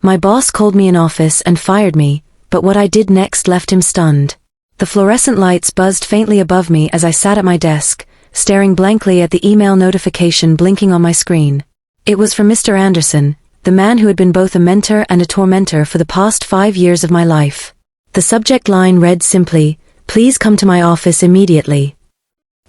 My boss called me in office and fired me, but what I did next left him stunned. The fluorescent lights buzzed faintly above me as I sat at my desk, staring blankly at the email notification blinking on my screen. It was from Mr. Anderson, the man who had been both a mentor and a tormentor for the past 5 years of my life. The subject line read simply, "Please come to my office immediately."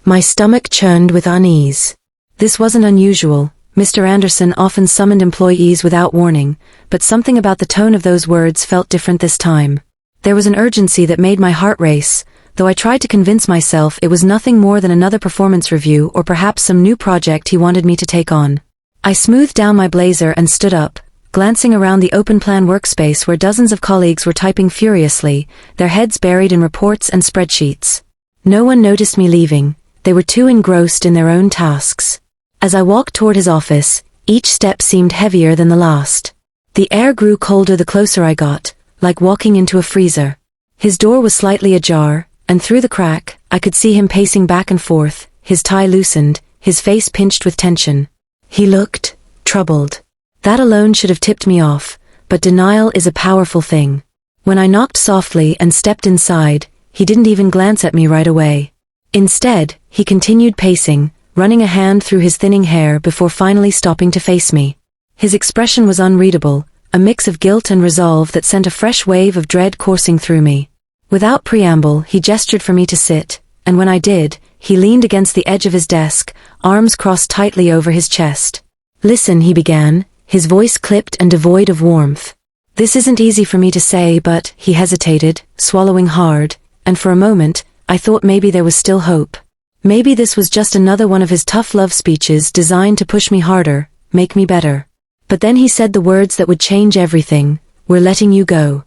My stomach churned with unease. This wasn't unusual. Mr. Anderson often summoned employees without warning, but something about the tone of those words felt different this time. There was an urgency that made my heart race, though I tried to convince myself it was nothing more than another performance review or perhaps some new project he wanted me to take on. I smoothed down my blazer and stood up, glancing around the open-plan workspace where dozens of colleagues were typing furiously, their heads buried in reports and spreadsheets. No one noticed me leaving. They were too engrossed in their own tasks. As I walked toward his office, each step seemed heavier than the last. The air grew colder the closer I got, like walking into a freezer. His door was slightly ajar, and through the crack, I could see him pacing back and forth, his tie loosened, his face pinched with tension. He looked troubled. That alone should have tipped me off, but denial is a powerful thing. When I knocked softly and stepped inside, he didn't even glance at me right away. Instead, he continued pacing, running a hand through his thinning hair before finally stopping to face me. His expression was unreadable, a mix of guilt and resolve that sent a fresh wave of dread coursing through me. Without preamble, he gestured for me to sit, and when I did, he leaned against the edge of his desk, arms crossed tightly over his chest. "Listen," he began, his voice clipped and devoid of warmth. "This isn't easy for me to say, but," he hesitated, swallowing hard, and for a moment, I thought maybe there was still hope. Maybe this was just another one of his tough love speeches designed to push me harder, make me better. But then he said the words that would change everything, "We're letting you go."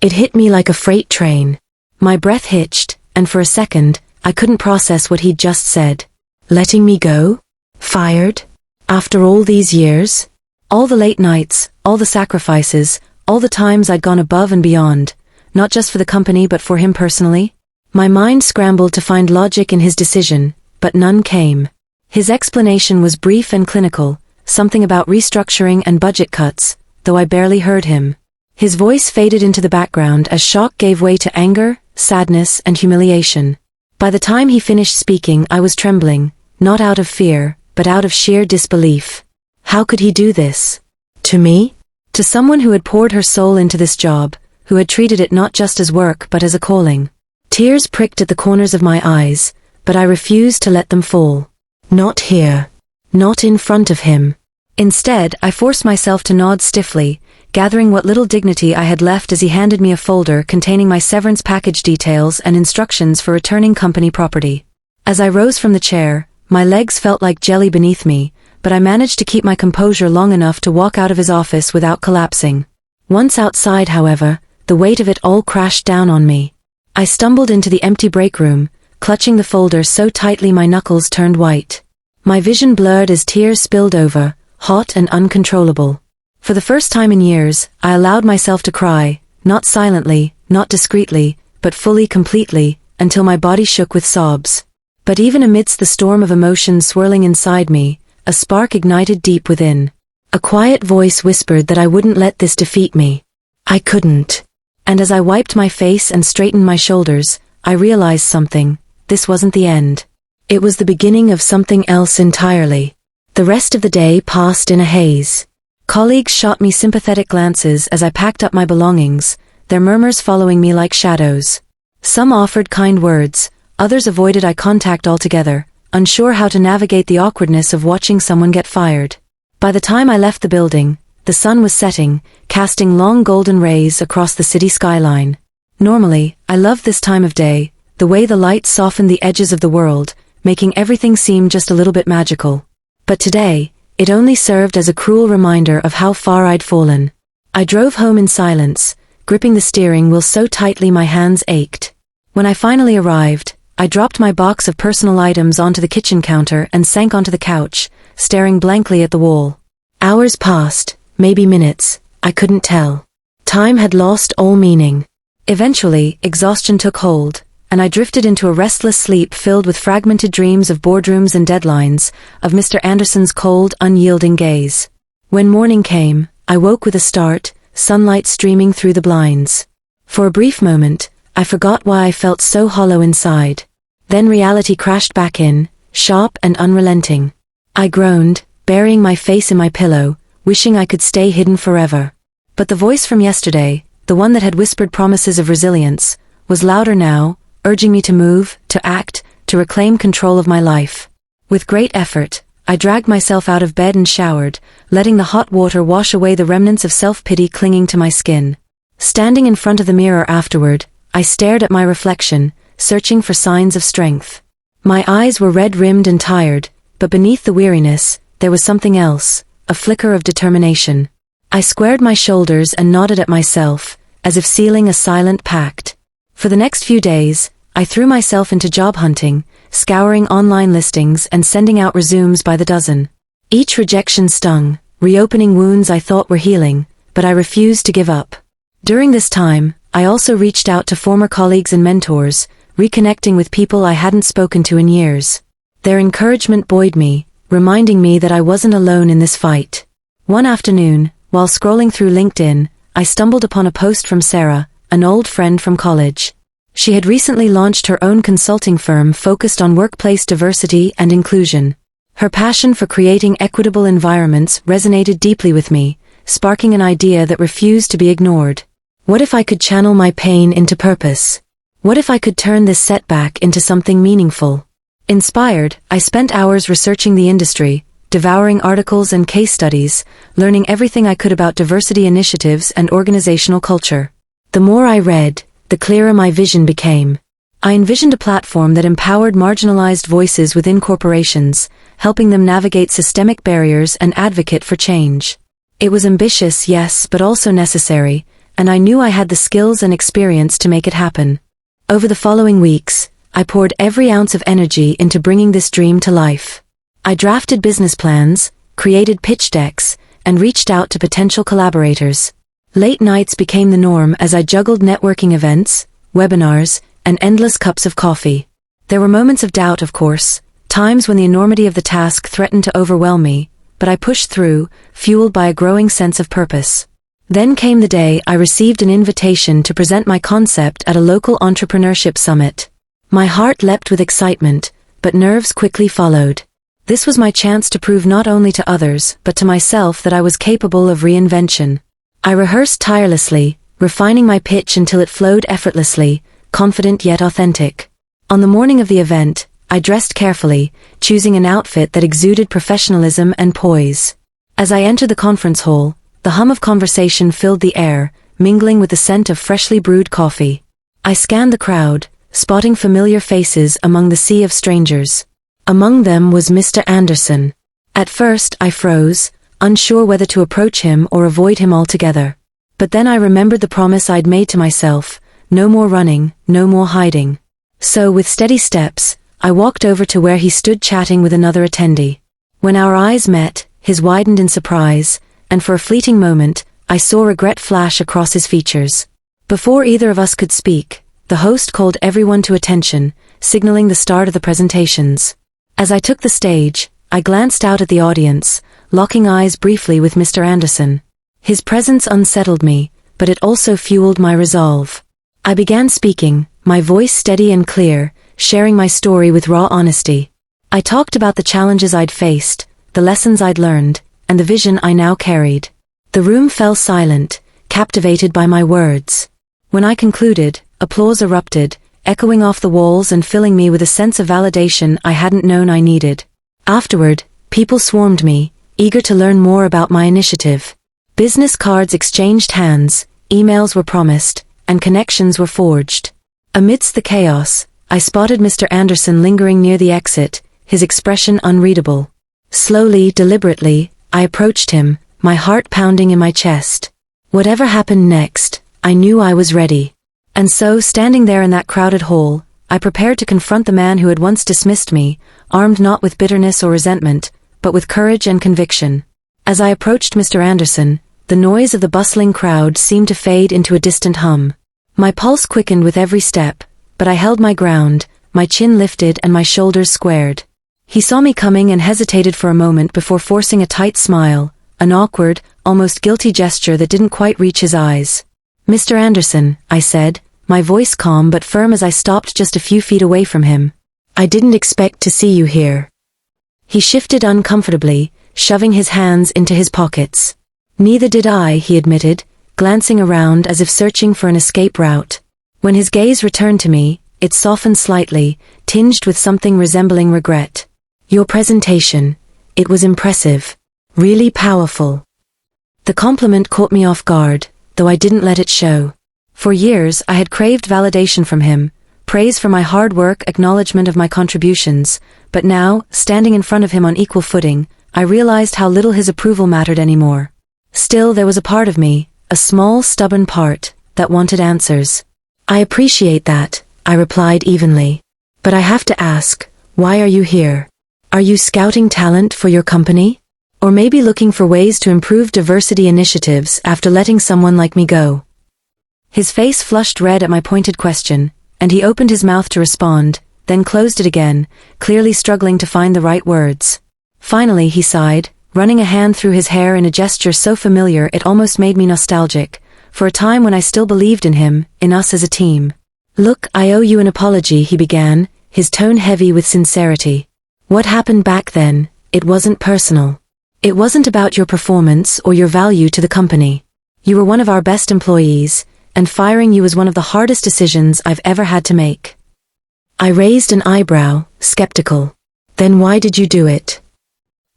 It hit me like a freight train. My breath hitched, and for a second, I couldn't process what he'd just said. Letting me go? Fired? After all these years? All the late nights, all the sacrifices, all the times I'd gone above and beyond, not just for the company but for him personally? My mind scrambled to find logic in his decision, but none came. His explanation was brief and clinical, something about restructuring and budget cuts, though I barely heard him. His voice faded into the background as shock gave way to anger, sadness, and humiliation. By the time he finished speaking, I was trembling, not out of fear, but out of sheer disbelief. How could he do this? To me? To someone who had poured her soul into this job, who had treated it not just as work but as a calling. Tears pricked at the corners of my eyes, but I refused to let them fall. Not here. Not in front of him. Instead, I forced myself to nod stiffly, gathering what little dignity I had left as he handed me a folder containing my severance package details and instructions for returning company property. As I rose from the chair, my legs felt like jelly beneath me, but I managed to keep my composure long enough to walk out of his office without collapsing. Once outside, however, the weight of it all crashed down on me. I stumbled into the empty break room, clutching the folder so tightly my knuckles turned white. My vision blurred as tears spilled over, hot and uncontrollable. For the first time in years, I allowed myself to cry, not silently, not discreetly, but fully, completely, until my body shook with sobs. But even amidst the storm of emotions swirling inside me, a spark ignited deep within. A quiet voice whispered that I wouldn't let this defeat me. I couldn't. And as I wiped my face and straightened my shoulders, I realized something. This wasn't the end. It was the beginning of something else entirely. The rest of the day passed in a haze. Colleagues shot me sympathetic glances as I packed up my belongings, their murmurs following me like shadows. Some offered kind words, others avoided eye contact altogether, unsure how to navigate the awkwardness of watching someone get fired. By the time I left the building, the sun was setting, casting long golden rays across the city skyline. Normally, I loved this time of day, the way the light softened the edges of the world, making everything seem just a little bit magical. But today, it only served as a cruel reminder of how far I'd fallen. I drove home in silence, gripping the steering wheel so tightly my hands ached. When I finally arrived, I dropped my box of personal items onto the kitchen counter and sank onto the couch, staring blankly at the wall. Hours passed, maybe minutes, I couldn't tell. Time had lost all meaning. Eventually, exhaustion took hold, and I drifted into a restless sleep filled with fragmented dreams of boardrooms and deadlines, of Mr. Anderson's cold, unyielding gaze. When morning came, I woke with a start, sunlight streaming through the blinds. For a brief moment, I forgot why I felt so hollow inside. Then reality crashed back in, sharp and unrelenting. I groaned, burying my face in my pillow, wishing I could stay hidden forever. But the voice from yesterday, the one that had whispered promises of resilience, was louder now, urging me to move, to act, to reclaim control of my life. With great effort, I dragged myself out of bed and showered, letting the hot water wash away the remnants of self-pity clinging to my skin. Standing in front of the mirror afterward, I stared at my reflection, searching for signs of strength. My eyes were red-rimmed and tired, but beneath the weariness, there was something else, a flicker of determination. I squared my shoulders and nodded at myself, as if sealing a silent pact. For the next few days, I threw myself into job hunting, scouring online listings and sending out resumes by the dozen. Each rejection stung, reopening wounds I thought were healing, but I refused to give up. During this time, I also reached out to former colleagues and mentors, reconnecting with people I hadn't spoken to in years. Their encouragement buoyed me, reminding me that I wasn't alone in this fight. One afternoon, while scrolling through LinkedIn, I stumbled upon a post from Sarah, an old friend from college. She had recently launched her own consulting firm focused on workplace diversity and inclusion. Her passion for creating equitable environments resonated deeply with me, sparking an idea that refused to be ignored. What if I could channel my pain into purpose? What if I could turn this setback into something meaningful? Inspired, I spent hours researching the industry, devouring articles and case studies, learning everything I could about diversity initiatives and organizational culture. The more I read, the clearer my vision became. I envisioned a platform that empowered marginalized voices within corporations, helping them navigate systemic barriers and advocate for change. It was ambitious, yes, but also necessary, and I knew I had the skills and experience to make it happen. Over the following weeks, I poured every ounce of energy into bringing this dream to life. I drafted business plans, created pitch decks, and reached out to potential collaborators. Late nights became the norm as I juggled networking events, webinars, and endless cups of coffee. There were moments of doubt, of course, times when the enormity of the task threatened to overwhelm me, but I pushed through, fueled by a growing sense of purpose. Then came the day I received an invitation to present my concept at a local entrepreneurship summit. My heart leapt with excitement, but nerves quickly followed. This was my chance to prove not only to others, but to myself that I was capable of reinvention. I rehearsed tirelessly, refining my pitch until it flowed effortlessly, confident yet authentic. On the morning of the event, I dressed carefully, choosing an outfit that exuded professionalism and poise. As I entered the conference hall, the hum of conversation filled the air, mingling with the scent of freshly brewed coffee. I scanned the crowd, spotting familiar faces among the sea of strangers. Among them was Mr. Anderson. At first, I froze, unsure whether to approach him or avoid him altogether. But then I remembered the promise I'd made to myself, no more running, no more hiding. So with steady steps, I walked over to where he stood chatting with another attendee. When our eyes met, his widened in surprise, and for a fleeting moment, I saw regret flash across his features. Before either of us could speak, the host called everyone to attention, signaling the start of the presentations. As I took the stage, I glanced out at the audience, locking eyes briefly with Mr. Anderson. His presence unsettled me, but it also fueled my resolve. I began speaking, my voice steady and clear, sharing my story with raw honesty. I talked about the challenges I'd faced, the lessons I'd learned, and the vision I now carried. The room fell silent, captivated by my words. When I concluded, applause erupted, echoing off the walls and filling me with a sense of validation I hadn't known I needed. Afterward, people swarmed me, eager to learn more about my initiative. Business cards exchanged hands, emails were promised, and connections were forged. Amidst the chaos, I spotted Mr. Anderson lingering near the exit, his expression unreadable. Slowly, deliberately, I approached him, my heart pounding in my chest. Whatever happened next, I knew I was ready. And so, standing there in that crowded hall, I prepared to confront the man who had once dismissed me, armed not with bitterness or resentment, but with courage and conviction. As I approached Mr. Anderson, the noise of the bustling crowd seemed to fade into a distant hum. My pulse quickened with every step, but I held my ground, my chin lifted and my shoulders squared. He saw me coming and hesitated for a moment before forcing a tight smile, an awkward, almost guilty gesture that didn't quite reach his eyes. "Mr. Anderson," I said, my voice calm but firm as I stopped just a few feet away from him. "I didn't expect to see you here." He shifted uncomfortably, shoving his hands into his pockets. "Neither did I," he admitted, glancing around as if searching for an escape route. When his gaze returned to me, it softened slightly, tinged with something resembling regret. "Your presentation, it was impressive. Really powerful." The compliment caught me off guard, though I didn't let it show. For years I had craved validation from him, praise for my hard work, acknowledgement of my contributions, but now, standing in front of him on equal footing, I realized how little his approval mattered anymore. Still, there was a part of me, a small, stubborn part, that wanted answers. "I appreciate that," I replied evenly. "But I have to ask, why are you here? Are you scouting talent for your company? Or maybe looking for ways to improve diversity initiatives after letting someone like me go?" His face flushed red at my pointed question, and he opened his mouth to respond, then closed it again, clearly struggling to find the right words. Finally he sighed, running a hand through his hair in a gesture so familiar it almost made me nostalgic, for a time when I still believed in him, in us as a team. "Look, I owe you an apology," he began, his tone heavy with sincerity. "What happened back then, it wasn't personal. It wasn't about your performance or your value to the company. You were one of our best employees, and firing you was one of the hardest decisions I've ever had to make." I raised an eyebrow, skeptical. "Then why did you do it?"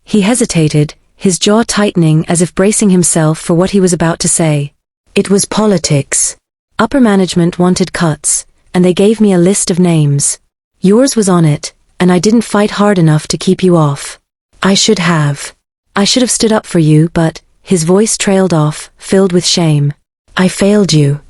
He hesitated, his jaw tightening as if bracing himself for what he was about to say. "It was politics. Upper management wanted cuts, and they gave me a list of names. Yours was on it, and I didn't fight hard enough to keep you off. I should have. I should have stood up for you, but," his voice trailed off, filled with shame. "I failed you."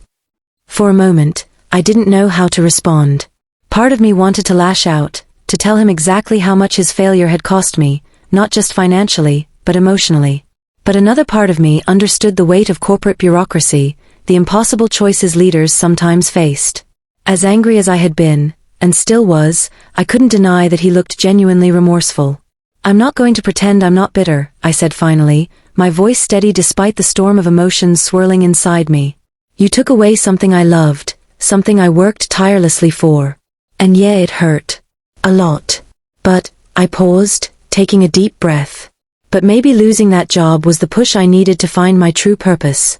For a moment, I didn't know how to respond. Part of me wanted to lash out, to tell him exactly how much his failure had cost me, not just financially, but emotionally. But another part of me understood the weight of corporate bureaucracy, the impossible choices leaders sometimes faced. As angry as I had been, and still was, I couldn't deny that he looked genuinely remorseful. "I'm not going to pretend I'm not bitter," I said finally, my voice steady despite the storm of emotions swirling inside me. "You took away something I loved, something I worked tirelessly for. And yeah, it hurt. A lot. But," I paused, taking a deep breath. "But maybe losing that job was the push I needed to find my true purpose."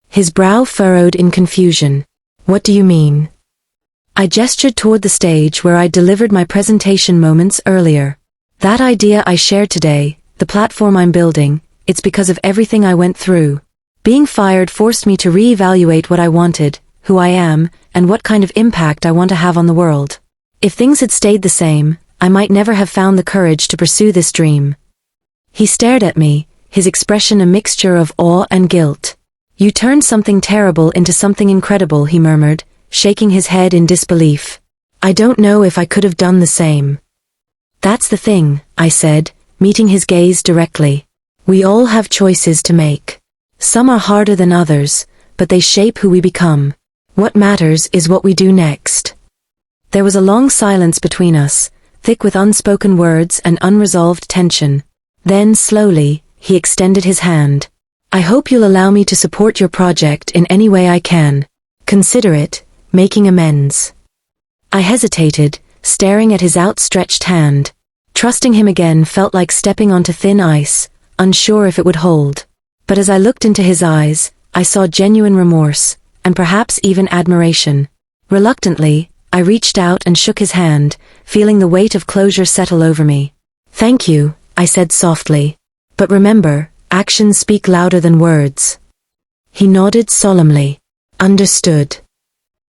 His brow furrowed in confusion. "What do you mean?" I gestured toward the stage where I'd delivered my presentation moments earlier. "That idea I shared today, the platform I'm building, it's because of everything I went through. Being fired forced me to reevaluate what I wanted, who I am, and what kind of impact I want to have on the world. If things had stayed the same, I might never have found the courage to pursue this dream." He stared at me, his expression a mixture of awe and guilt. "You turned something terrible into something incredible," he murmured, shaking his head in disbelief. "I don't know if I could have done the same." "That's the thing," I said, meeting his gaze directly. "We all have choices to make. Some are harder than others, but they shape who we become. What matters is what we do next." There was a long silence between us, thick with unspoken words and unresolved tension. Then, slowly, he extended his hand. "I hope you'll allow me to support your project in any way I can. Consider it, making amends." I hesitated, staring at his outstretched hand. Trusting him again felt like stepping onto thin ice, unsure if it would hold. But as I looked into his eyes, I saw genuine remorse, and perhaps even admiration. Reluctantly, I reached out and shook his hand, feeling the weight of closure settle over me. "Thank you," I said softly. "But remember, actions speak louder than words." He nodded solemnly. "Understood."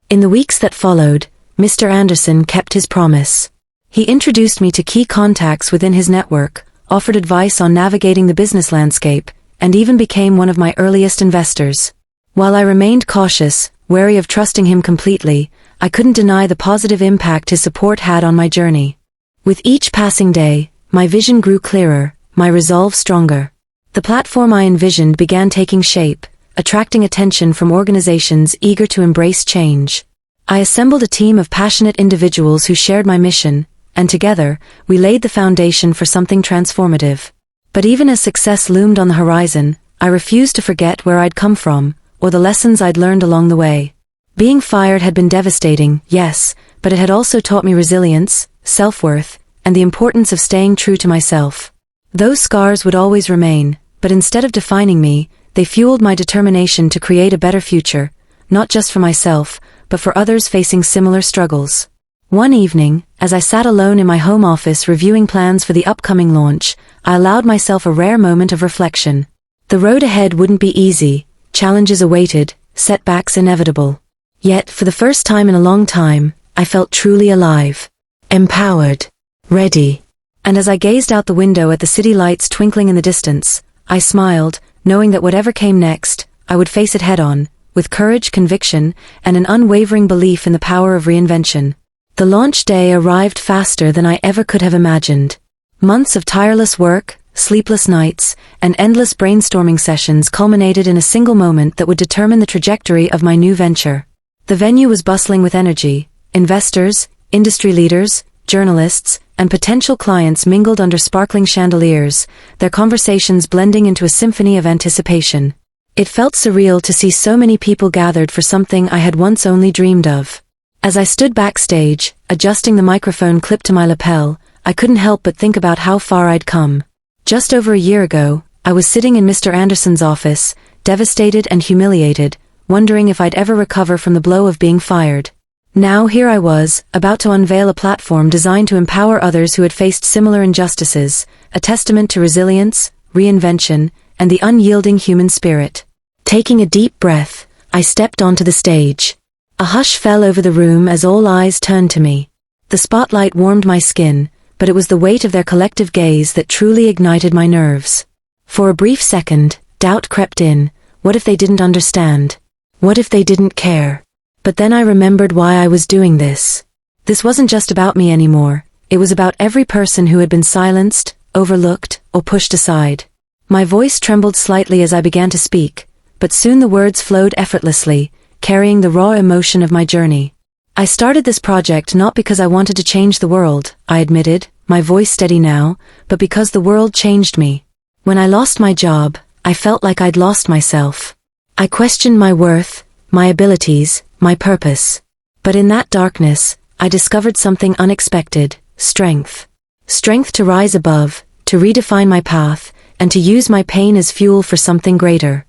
In the weeks that followed, Mr. Anderson kept his promise. He introduced me to key contacts within his network, offered advice on navigating the business landscape, and even became one of my earliest investors. While I remained cautious, wary of trusting him completely, I couldn't deny the positive impact his support had on my journey. With each passing day, my vision grew clearer, my resolve stronger. The platform I envisioned began taking shape, attracting attention from organizations eager to embrace change. I assembled a team of passionate individuals who shared my mission, and together, we laid the foundation for something transformative. But even as success loomed on the horizon, I refused to forget where I'd come from, or the lessons I'd learned along the way. Being fired had been devastating, yes, but it had also taught me resilience, self-worth, and the importance of staying true to myself. Those scars would always remain, but instead of defining me, they fueled my determination to create a better future, not just for myself, but for others facing similar struggles. One evening, as I sat alone in my home office reviewing plans for the upcoming launch, I allowed myself a rare moment of reflection. The road ahead wouldn't be easy, challenges awaited, setbacks inevitable. Yet, for the first time in a long time, I felt truly alive, empowered, ready. And as I gazed out the window at the city lights twinkling in the distance, I smiled, knowing that whatever came next, I would face it head-on, with courage, conviction, and an unwavering belief in the power of reinvention. The launch day arrived faster than I ever could have imagined. Months of tireless work, sleepless nights, and endless brainstorming sessions culminated in a single moment that would determine the trajectory of my new venture. The venue was bustling with energy. Investors, industry leaders, journalists, and potential clients mingled under sparkling chandeliers, their conversations blending into a symphony of anticipation. It felt surreal to see so many people gathered for something I had once only dreamed of. As I stood backstage, adjusting the microphone clipped to my lapel, I couldn't help but think about how far I'd come. Just over a year ago, I was sitting in Mr. Anderson's office, devastated and humiliated, wondering if I'd ever recover from the blow of being fired. Now here I was, about to unveil a platform designed to empower others who had faced similar injustices, a testament to resilience, reinvention, and the unyielding human spirit. Taking a deep breath, I stepped onto the stage. A hush fell over the room as all eyes turned to me. The spotlight warmed my skin, but it was the weight of their collective gaze that truly ignited my nerves. For a brief second, doubt crept in. What if they didn't understand? What if they didn't care? But then I remembered why I was doing this. This wasn't just about me anymore. It was about every person who had been silenced, overlooked, or pushed aside. My voice trembled slightly as I began to speak, but soon the words flowed effortlessly, carrying the raw emotion of my journey. I started this project not because I wanted to change the world, I admitted, my voice steady now, but because the world changed me. When I lost my job, I felt like I'd lost myself. I questioned my worth, my abilities, my purpose. But in that darkness, I discovered something unexpected: strength. Strength to rise above, to redefine my path, and to use my pain as fuel for something greater.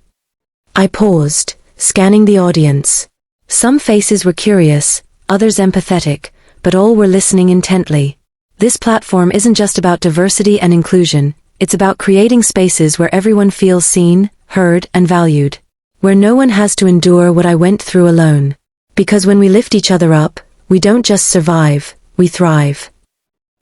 I paused, scanning the audience. Some faces were curious, others empathetic, but all were listening intently. This platform isn't just about diversity and inclusion, it's about creating spaces where everyone feels seen, heard, and valued. Where no one has to endure what I went through alone. Because when we lift each other up, we don't just survive, we thrive.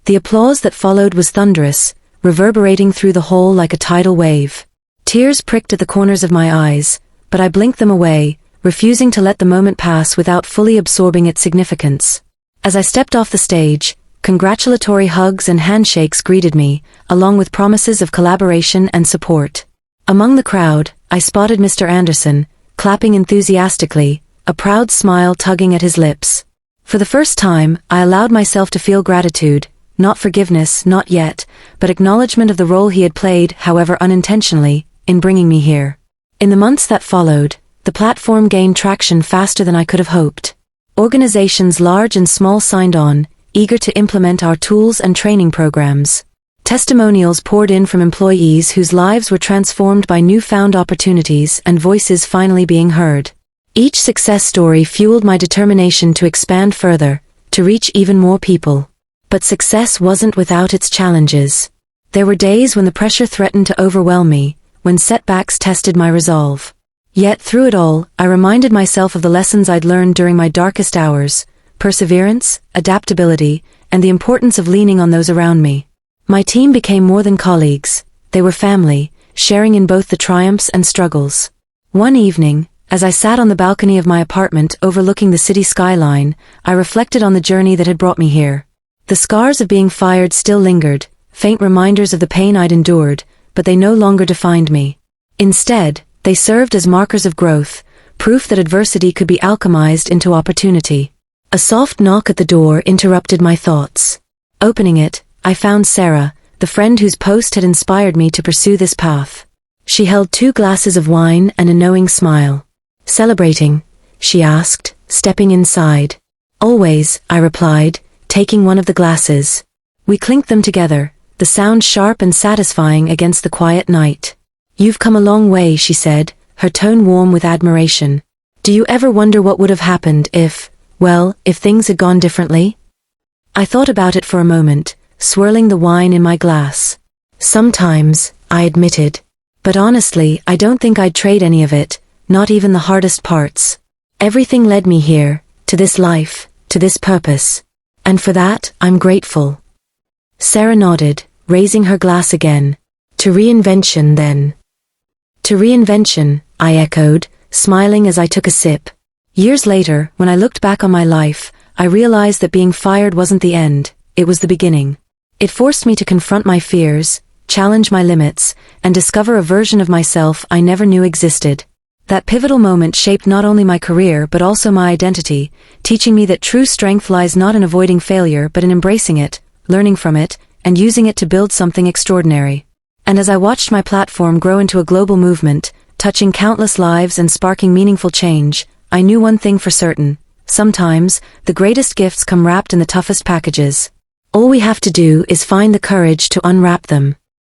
The applause that followed was thunderous, reverberating through the hall like a tidal wave. Tears pricked at the corners of my eyes, but I blinked them away, refusing to let the moment pass without fully absorbing its significance. As I stepped off the stage, congratulatory hugs and handshakes greeted me, along with promises of collaboration and support. Among the crowd, I spotted Mr. Anderson, clapping enthusiastically, a proud smile tugging at his lips. For the first time, I allowed myself to feel gratitude, not forgiveness, not yet, but acknowledgement of the role he had played, however unintentionally, in bringing me here. In the months that followed, the platform gained traction faster than I could have hoped. Organizations large and small signed on, eager to implement our tools and training programs. Testimonials poured in from employees whose lives were transformed by newfound opportunities and voices finally being heard. Each success story fueled my determination to expand further, to reach even more people. But success wasn't without its challenges. There were days when the pressure threatened to overwhelm me, when setbacks tested my resolve. Yet through it all, I reminded myself of the lessons I'd learned during my darkest hours: perseverance, adaptability, and the importance of leaning on those around me. My team became more than colleagues, they were family, sharing in both the triumphs and struggles. One evening, as I sat on the balcony of my apartment overlooking the city skyline, I reflected on the journey that had brought me here. The scars of being fired still lingered, faint reminders of the pain I'd endured, but they no longer defined me. Instead, they served as markers of growth, proof that adversity could be alchemized into opportunity. A soft knock at the door interrupted my thoughts. Opening it, I found Sarah, the friend whose post had inspired me to pursue this path. She held 2 glasses of wine and a knowing smile. "Celebrating?" she asked, stepping inside. "Always," I replied, taking one of the glasses. We clinked them together, the sound sharp and satisfying against the quiet night. "You've come a long way," she said, her tone warm with admiration. "Do you ever wonder what would have happened if things had gone differently?" I thought about it for a moment, swirling the wine in my glass. "Sometimes," I admitted. "But honestly, I don't think I'd trade any of it, not even the hardest parts. Everything led me here, to this life, to this purpose. And for that, I'm grateful." Sarah nodded, raising her glass again. "To reinvention, then." "To reinvention," I echoed, smiling as I took a sip. Years later, when I looked back on my life, I realized that being fired wasn't the end, it was the beginning. It forced me to confront my fears, challenge my limits, and discover a version of myself I never knew existed. That pivotal moment shaped not only my career but also my identity, teaching me that true strength lies not in avoiding failure but in embracing it, learning from it, and using it to build something extraordinary. And as I watched my platform grow into a global movement, touching countless lives and sparking meaningful change, I knew one thing for certain: sometimes, the greatest gifts come wrapped in the toughest packages. All we have to do is find the courage to unwrap them.